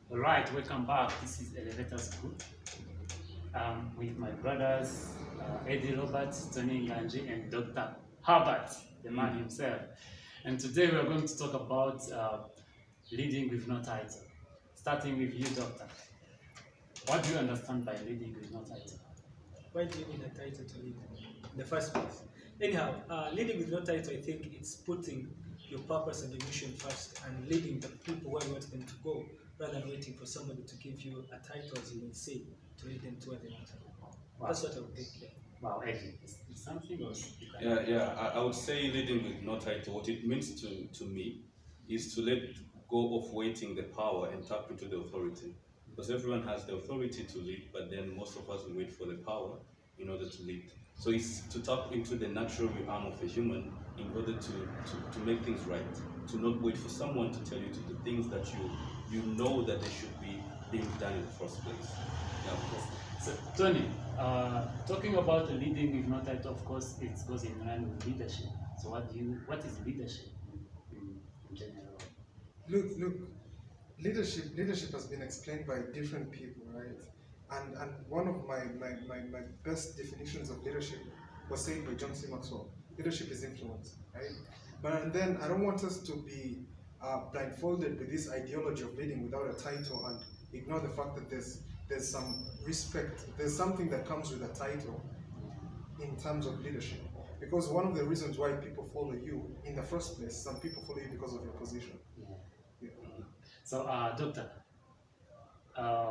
All right, welcome back. This is Elevator School with my brothers Eddy Robert, Tony Inganji, and Dr. Herbert, the man himself. And today we are going to talk about leading with no title. Starting with you, Doctor. What do you understand by leading with no title? Why do you need a title to lead in the first place? Anyhow, leading with no title, I think it's putting your purpose and your mission first and leading the people where you want them to go, rather than waiting for somebody to give you a title, as you will say, to lead them to where they want to go. Wow. That's what I would think. Yeah. Wow, Eddie, is something else? I would say leading with no title, what it means to me is to let go of waiting the power and tap into the authority. Because everyone has the authority to lead, but then most of us will wait for the power in order to lead. So it's to tap into the natural realm of a human in order to make things right. To not wait for someone to tell you to do things that you know that they should be being done in the first place. Yeah. So, Tony, talking about the leading with no title, of course, it goes in line with leadership. So, what is leadership in general? Look, leadership has been explained by different people, right? And one of my best definitions of leadership was said by John C. Maxwell. Leadership is influence, right? But then I don't want us to be blindfolded with this ideology of leading without a title and ignore the fact that there's some respect, there's something that comes with a title in terms of leadership. Because one of the reasons why people follow you in the first place, some people follow you because of your position. Yeah. So, Doctor,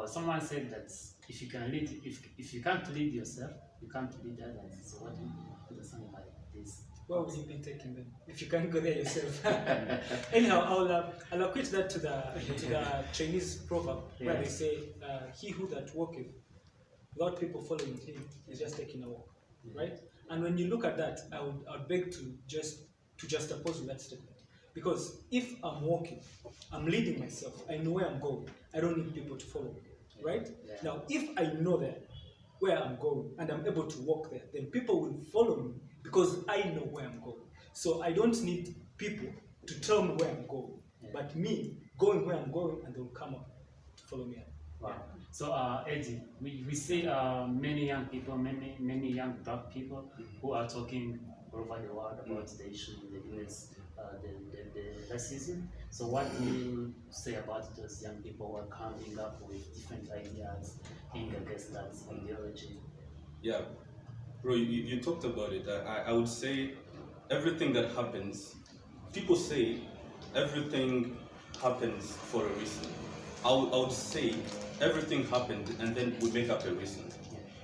someone said that if you can lead, if you can't lead yourself, you can't lead others. So, what do you understand by this? What would you be taking then if you can't go there yourself? Anyhow, I'll equate that to the Chinese proverb where they say, "He who that walketh without people following him is just taking a walk," right? And when you look at that, I would beg to just oppose with that statement, because if I'm walking, I'm leading myself. I know where I'm going. I don't need people to follow me, right? Yeah. Now, if I know that where I'm going and I'm able to walk there, then people will follow me because I know where I'm going. So I don't need people to tell me where I'm going, but me going where I'm going, and they will come up to follow me. Wow. So, Eddie, we see many young people, many young black people who are talking all over the world about the issue in the US, the racism. So, what do you say about those young people who are coming up with different ideas, being against that ideology? Yeah, bro, you talked about it. I would say everything that happens, people say everything happens for a reason. I would say everything happened and then we make up a reason.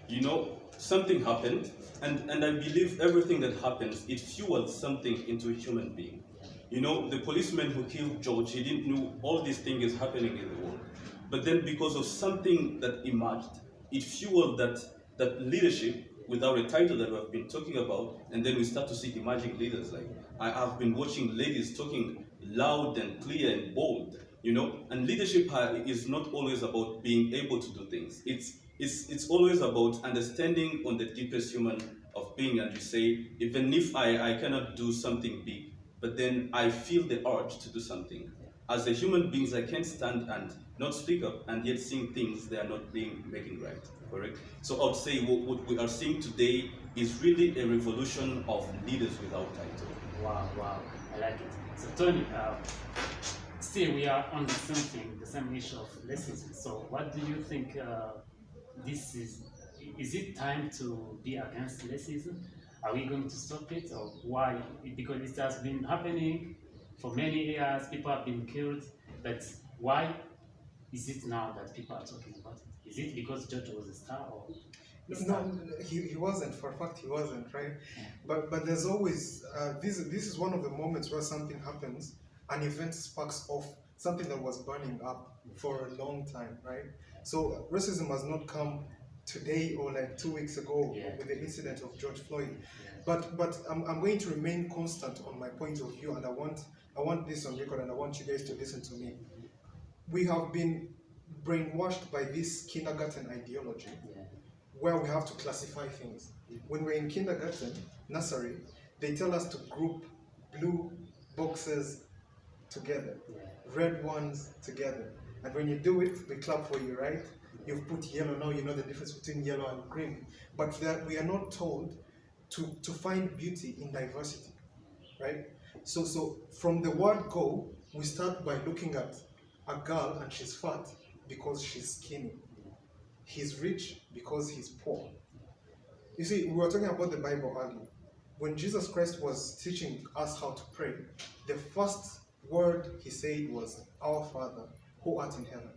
You know, something happened, and I believe everything that happens, it fuels something into a human being. You know, the policeman who killed George, he didn't know all these things is happening in the world. But then because of something that emerged, it fueled that leadership without a title that we have been talking about, and then we start to see emerging leaders. Like I have been watching ladies talking loud and clear and bold, you know. And leadership is not always about being able to do things. It's always about understanding on the deepest human of being, and you say, even if I cannot do something big, but then I feel the urge to do something. As a human beings, I can't stand and not speak up and yet seeing things they are not making right. Correct? So I would say what we are seeing today is really a revolution of leaders without title. Wow, I like it. So, Tony, still we are on the same thing, the same issue of racism. So, what do you think this is? Is it time to be against racism? Are we going to stop it, or why? Because it has been happening for many years. People have been killed, but why is it now that people are talking about it? Is it because George was a star, or? No, he wasn't. For a fact, he wasn't, right? But there's always this is one of the moments where something happens, an event sparks off something that was burning up for a long time, right? So racism has not come today or like 2 weeks ago with the incident of George Floyd. But I'm going to remain constant on my point of view, and I want this on record, and I want you guys to listen to me. We have been brainwashed by this kindergarten ideology where we have to classify things. When we're in kindergarten, nursery, they tell us to group blue boxes together, red ones together. And when you do it, we clap for you, right? You've put yellow, now you know the difference between yellow and green. But we are not told to find beauty in diversity, right? So from the word go, we start by looking at a girl and she's fat because she's skinny. He's rich because he's poor. You see, we were talking about the Bible earlier. When Jesus Christ was teaching us how to pray, the first word he said was, "Our Father, who art in heaven."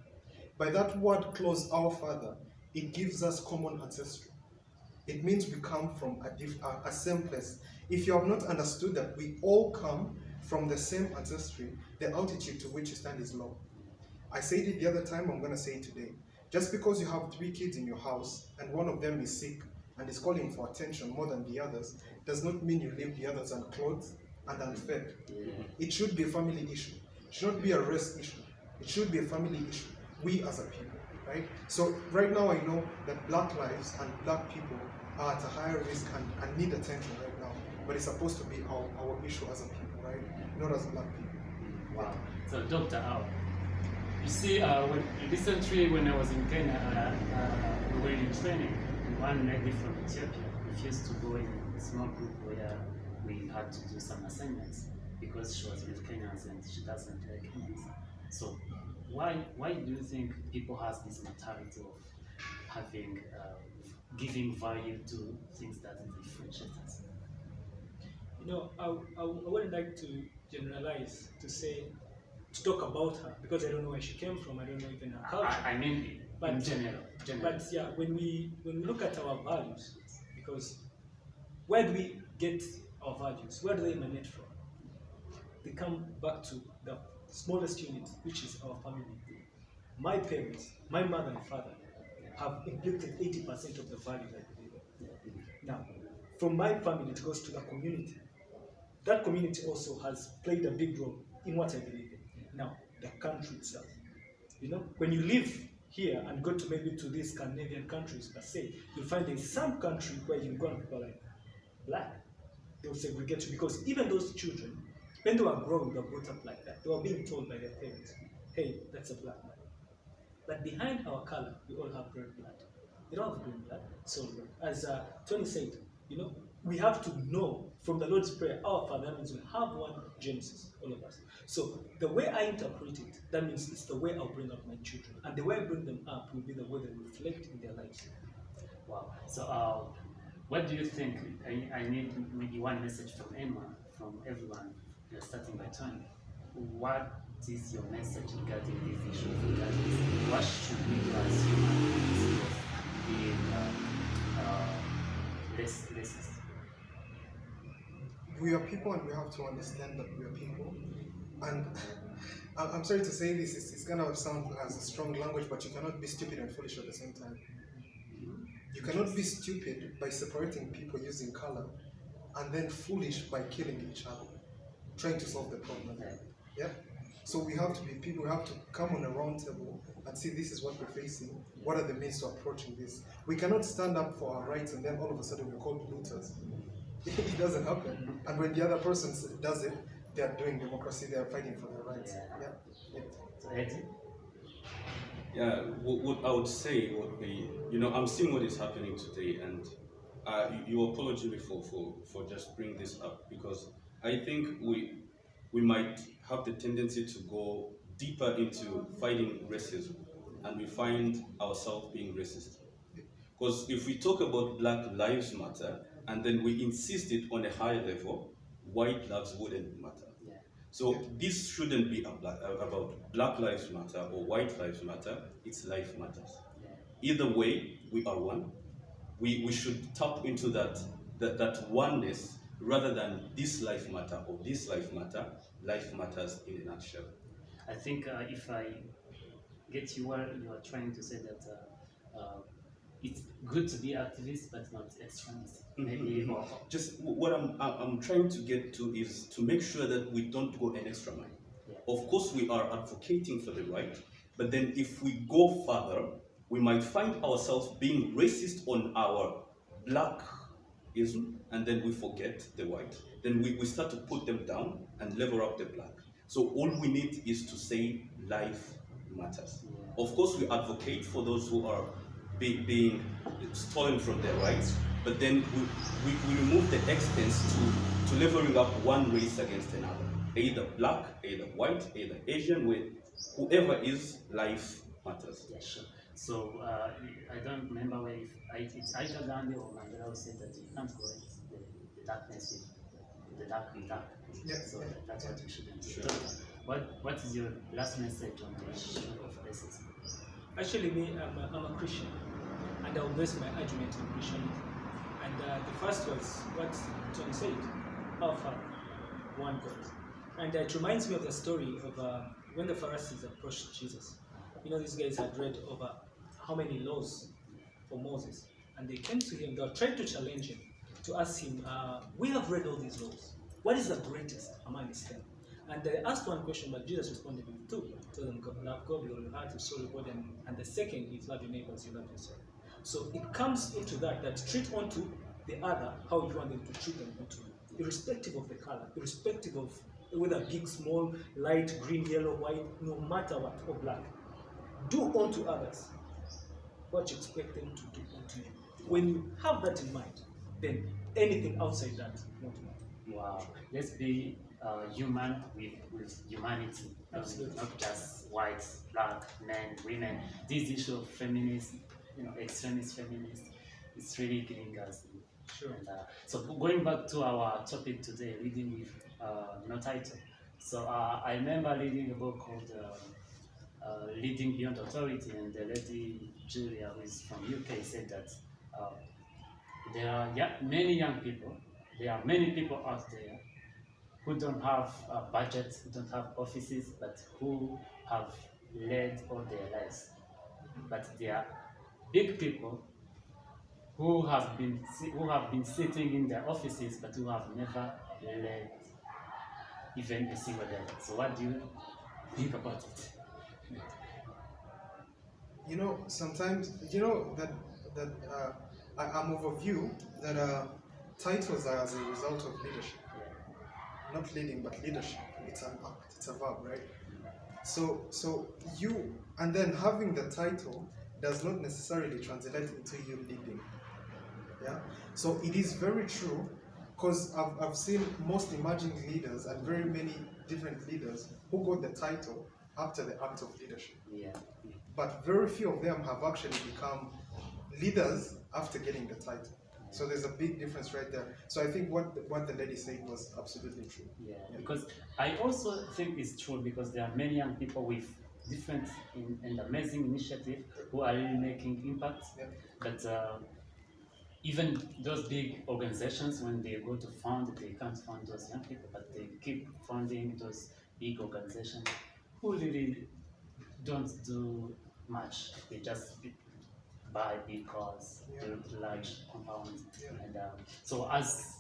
By that word close, "Our Father," it gives us common ancestry. It means we come from a same place. If you have not understood that we all come from the same ancestry, the altitude to which you stand is low. I said it the other time, I'm going to say it today. Just because you have 3 kids in your house and one of them is sick and is calling for attention more than the others, does not mean you leave the others unclothed and unfed. It should be a family issue. It should not be a race issue. It should be a family issue. We as a people, right? So right now I know that black lives and black people are at a higher risk and need attention right now. But it's supposed to be our issue as a people, right? Not as black people. Wow. So Dr. Al, you see, recently when I was in Kenya, we were in training. One lady from Ethiopia refused to go in a small group where we had to do some assignments because she was with Kenyans and she doesn't like Kenyans. So why do you think people has this mentality of having giving value to things that differentiate us? You know, I wouldn't like to generalize to talk about her because I don't know where she came from. I don't know even her culture. I mean, in general. But yeah, when we look at our values, because where do we get our values? Where do they emanate from? They come back to the smallest unit, which is our family. My parents, my mother and father, have implemented 80% of the values I believe in. Now, from my family, it goes to the community. That community also has played a big role in what I believe in. Now, the country itself. You know, when you live here and go to maybe to these Scandinavian countries per se, you'll find in some country where you go and people are like black. They'll segregate you because even those children, when they were growing, they were brought up like that. They were being told by their parents, hey, that's a black man. But behind our color, we all have red blood. You don't have green blood. So as Tony said, you know, we have to know from the Lord's Prayer, our Father, that means we have one Genesis, all of us. So the way I interpret it, that means it's the way I'll bring up my children. And the way I bring them up will be the way they reflect in their lives. Wow. So what do you think? I need maybe one message from Emma, from everyone, starting by Tony. What is your message regarding this issue of injustice? What should we do as humans being racist? We are people and we have to understand that we are people. And I'm sorry to say this, it's going to sound as a strong language, but you cannot be stupid and foolish at the same time. You cannot be stupid by separating people using color and then foolish by killing each other, trying to solve the problem. Yeah? So we have to be people, we have to come on a round table and see this is what we're facing, what are the means to approaching this. We cannot stand up for our rights and then all of a sudden we're called looters. It doesn't happen. And when the other person does it, they are doing democracy, they are fighting for their rights. Yeah. So Eddy? Yeah, what I would say would be, you know, I'm seeing what is happening today, and you apologize me for just bringing this up, because I think we might have the tendency to go deeper into fighting racism, and we find ourselves being racist. Because if we talk about Black Lives Matter, and then we insist it on a higher level, white lives wouldn't matter. So this shouldn't be about Black Lives Matter or White Lives Matter, it's life matters. Either way, we are one. We should tap into that oneness rather than this life matter or this life matter. Life matters in a nutshell. I think if I get you where you are trying to say that it's good to be activist but not extremist. Maybe more. Just what I'm trying to get to is to make sure that we don't go an extra mile. Yeah. Of course, we are advocating for the right, but then if we go further, we might find ourselves being racist on our blackism, and then we forget the white. Then we start to put them down and level up the black. So all we need is to say life matters. Yeah. Of course, we advocate for those who are being stolen from their rights, but then we remove the expense to leveling up one race against another, either black, either white, either Asian, with whoever is, life matters. Yeah, sure. So I don't remember where it's either Gandhi or Mandela who said that you can't correct the darkness with the dark with dark. Yeah, So yeah, that's what we shouldn't do. Sure. What is your last message on the issue of racism? Actually, me, I'm a Christian, and I'll base my argument on Christianity. And the first was what Tony said, our Father, one God. And it reminds me of the story of when the Pharisees approached Jesus. You know, these guys had read over how many laws for Moses, and they came to him, they were trying to challenge him, to ask him, we have read all these laws. What is the greatest among these 10? And they asked one question, but Jesus responded with two. Told them, love God with all your heart, your soul, your body, and the second is love your neighbors, you love yourself. So it comes into that treat onto the other how you want them to treat them onto you, irrespective of the color, irrespective of whether big, small, light, green, yellow, white, no matter what, or black. Do unto others what you expect them to do unto you. When you have that in mind, then anything outside that won't matter. Wow. Let's be human with humanity. Absolutely. Not just white, black, men, women. This issue of feminism, extremist feminists, it's really killing us. Sure. And, so going back to our topic today, reading with no title. So I remember reading a book called Leading Beyond Authority, and the lady Julia, who is from UK, said that there are many young people, there are many people out there who don't have budgets, who don't have offices, but who have led all their lives. But they are big people who have been sitting in their offices, but who have never led even a single day. So what do you think about it? Sometimes that I'm of a view that titles are as a result of leadership. Not leading, but leadership. It's an act, it's a verb, right? So you, and then having the title does not necessarily translate into you leading. Yeah. So it is very true, because I've seen most emerging leaders and very many different leaders who got the title after the act of leadership. Yeah. But very few of them have actually become leaders after getting the title. So there's a big difference right there. So I think what the lady said was absolutely true. Yeah, because I also think it's true, because there are many young people with different and amazing initiatives who are really making impact. Yeah. But even those big organizations, when they go to fund, they can't fund those young people, but they keep funding those big organizations who really don't do much. They just buy big cars, build large compounds. Yeah. And so as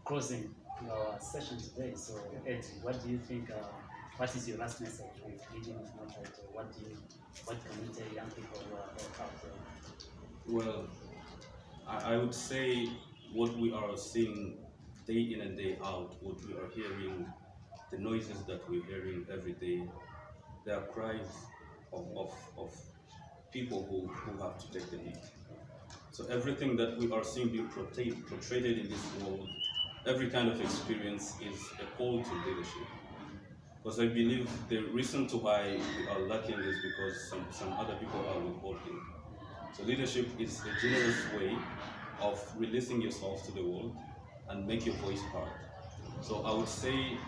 closing our session today, so Eddy, what do you think, what is your last message with Leading with No Title? What can you tell young people who are out there? Well, I would say what we are seeing day in and day out, what we are hearing, the noises that we're hearing every day, there are cries of people who have to take the lead. So everything that we are seeing being portrayed in this world, every kind of experience is a call to leadership. Because I believe the reason to why we are lacking is because some other people are withholding. So leadership is a generous way of releasing yourself to the world and make your voice heard. So I would say,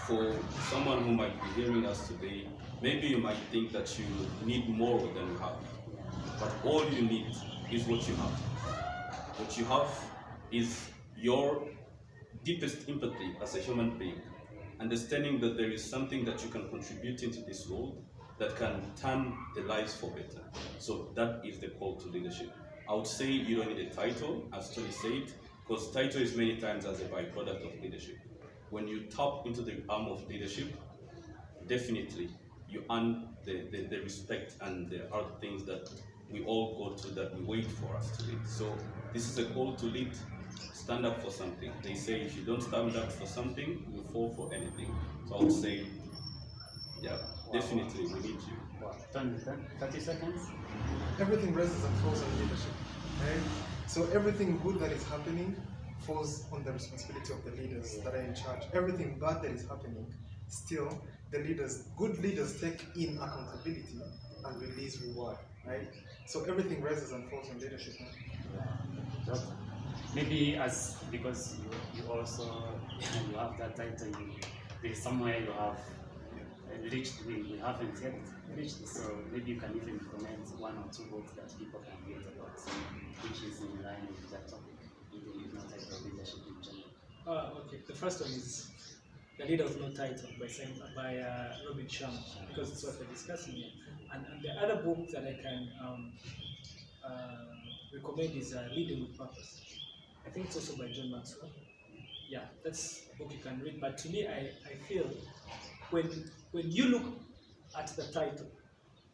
for someone who might be hearing us today, maybe you might think that you need more than you have. But all you need is what you have. What you have is your deepest empathy as a human being, understanding that there is something that you can contribute into this world that can turn the lives for better. So that is the call to leadership. I would say you don't need a title, as Tony said, because title is many times as a byproduct of leadership. When you tap into the arm of leadership, definitely you earn the respect, and there are things that we all go to that we wait for us to lead. So this is a call to lead. Stand up for something. They say if you don't stand up for something, you fall for anything. So I would say, yeah, Definitely, we need you. Wow. 30 seconds? Everything rests and falls on leadership, right? So everything good that is happening falls on the responsibility of the leaders that are in charge. Everything bad that is happening, still the leaders, good leaders take in accountability and release reward, right? So everything rests and falls on leadership. Doctor, maybe as because you also you have that title, there's somewhere you have reached, we haven't yet reached, so maybe you can even recommend one or two books that people can read about, which is in line with that topic, even if not title leadership in general. Okay. The first one is The Leader of No Title by Robin Sharma, because it's what we're discussing here. And the other book that I can recommend is Leading with Purpose. I think it's also by John Maxwell. Yeah, that's a book you can read. But to me, I feel when you look at the title,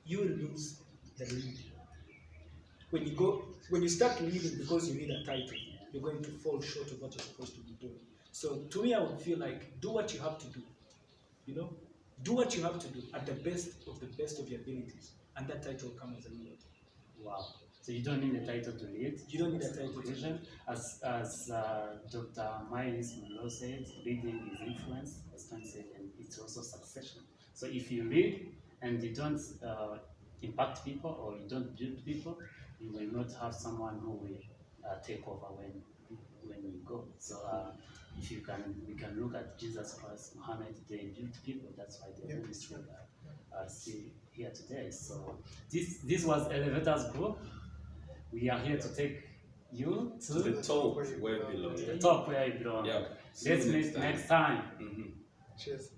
you will lose the lead. When you start leading because you need a title, you're going to fall short of what you're supposed to be doing. So to me, I would feel like do what you have to do. You know, do what you have to do at the best of your abilities, and that title will come as a leader. Wow. So you don't need a title to lead. You don't need a title to lead. As Dr. Miles Monroe said, leading is influence, as Tony said, and it's also succession. So if you lead and you don't impact people or you don't build people, you will not have someone who will take over when you go. So if you can, we can look at Jesus Christ, Muhammad. They built people. That's why they ministry still here today. So this was Elevators Group. We are here to take you to the top where you belong. The top where you belong. Yeah. Let's meet next time. Cheers.